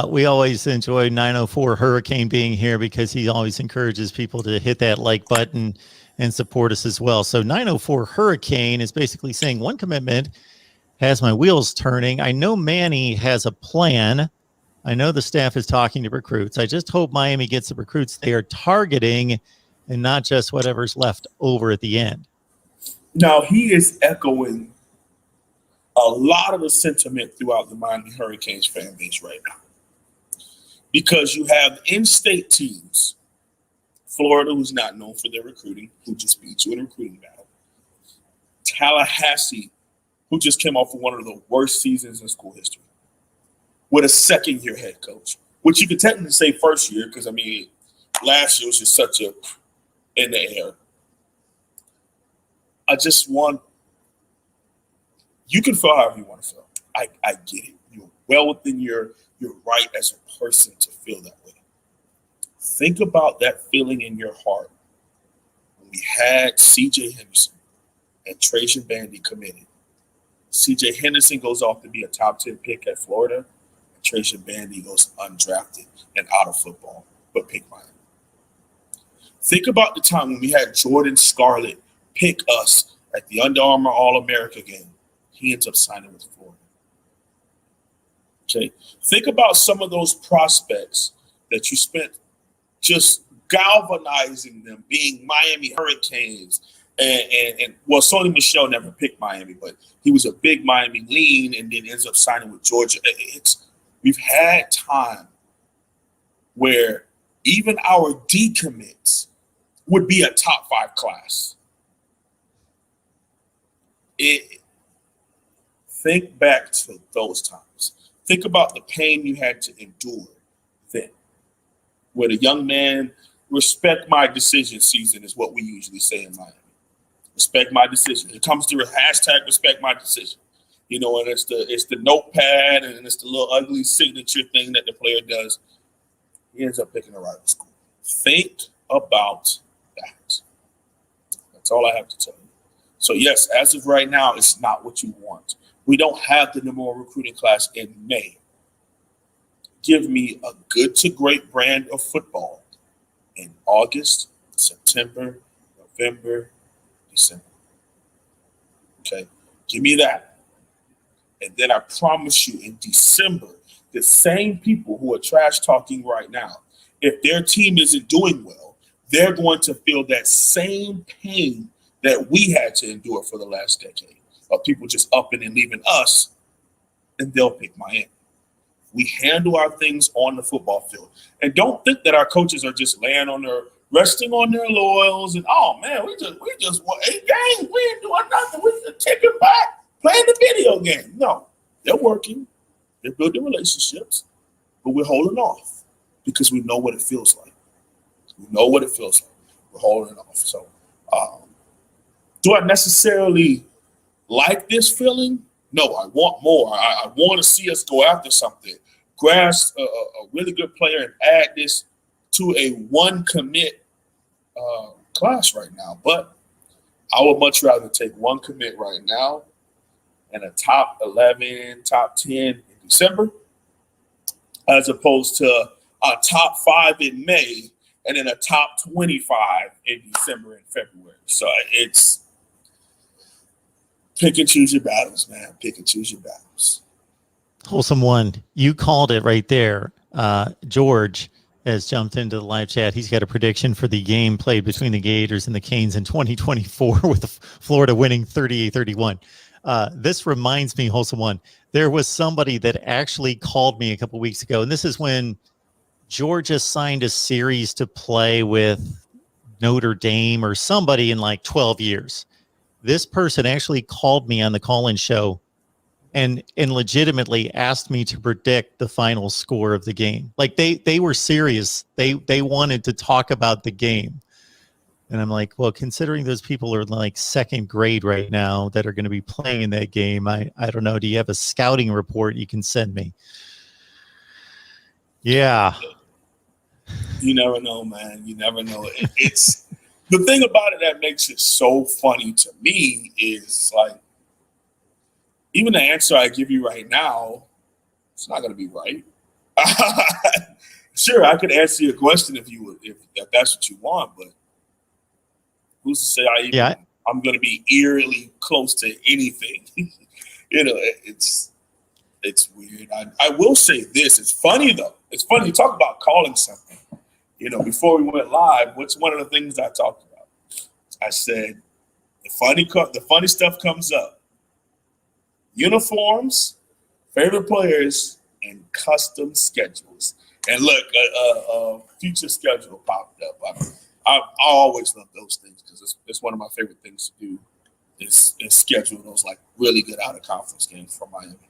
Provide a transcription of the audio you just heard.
We always enjoy 904 Hurricane being here because he always encourages people to hit that like button and support us as well. So 904 Hurricane is basically saying one commitment has my wheels turning. I know Manny has a plan. I know the staff is talking to recruits. I just hope Miami gets the recruits they are targeting and not just whatever's left over at the end. Now, he is echoing a lot of the sentiment throughout the Miami Hurricanes fan base right now. Because you have in-state teams, Florida, who's not known for their recruiting, who just beat you in a recruiting battle. Tallahassee, who just came off of one of the worst seasons in school history, with a second-year head coach, which you could technically say first year because, last year was just such a in the air. I just want – you can feel however you want to feel. I get it. You're well within your right as a person to feel that way. Think about that feeling in your heart when we had C.J. Henderson and Trajan Bandy committed. C.J. Henderson goes off to be a top 10 pick at Florida, and Trajan Bandy goes undrafted and out of football, but pick Miami. Think about the time when we had Jordan Scarlett pick us at the Under Armour All-America game. He ends up signing with Florida. Okay. Think about some of those prospects that you spent just galvanizing them, being Miami Hurricanes. And Sony Michel never picked Miami, but he was a big Miami lean and then ends up signing with Georgia. We've had time where even our decommits would be a top 5 class. Think back to those times. Think about the pain you had to endure then. Where the young man, respect my decision season is what we usually say in Miami. Respect my decision. It comes to a hashtag respect my decision. And it's the notepad and it's the little ugly signature thing that the player does. He ends up picking a rival school. Think about that. That's all I have to tell you. So yes, as of right now, it's not what you want. We don't have the number 1 recruiting class in May. Give me a good to great brand of football in August, September, November, December. Okay? Give me that. And then I promise you in December, the same people who are trash talking right now, if their team isn't doing well, they're going to feel that same pain that we had to endure for the last decade of people just upping and leaving us, and they'll pick Miami. We handle our things on the football field. And don't think that our coaches are just resting on their laurels and, oh, man, we just won 8 games. We ain't doing nothing. We just taking back, playing the video game. No, they're working. They're building relationships. But we're holding off because we know what it feels like. We know what it feels like. We're holding off. So do I necessarily like this feeling? No, I want more. I want to see us go after something. Grasp a really good player and add this to a 1 commit class right now. But I would much rather take 1 commit right now and a top 11, top 10 in December as opposed to a top 5 in May and then a top 25 in December and February. So it's pick and choose your battles, man. Pick and choose your battles. Wholesome one. You called it right there. George has jumped into the live chat. He's got a prediction for the game played between the Gators and the Canes in 2024 with Florida winning 38-31. This reminds me, Wholesome one, there was somebody that actually called me a couple weeks ago, and this is when Georgia signed a series to play with Notre Dame or somebody in like 12 years. This person actually called me on the call-in show and legitimately asked me to predict the final score of the game. Like they were serious. They wanted to talk about the game. And I'm like, well, considering those people are like 2nd grade right now that are going to be playing in that game, I don't know. Do you have a scouting report you can send me? Yeah. You never know, man. You never know. It's the thing about it that makes it so funny to me is like, even the answer I give you right now, it's not going to be right. Sure, I could answer your question if you would, if that's what you want, but who's to say I'm going to be eerily close to anything? It's weird. I will say this. It's funny though. It's funny. You talk about calling something. Before we went live, what's one of the things I talked about? I said the funny stuff comes up. Uniforms, favorite players, and custom schedules. And look, a future schedule popped up. I always love those things because it's one of my favorite things to do is schedule those like really good out of conference games for Miami.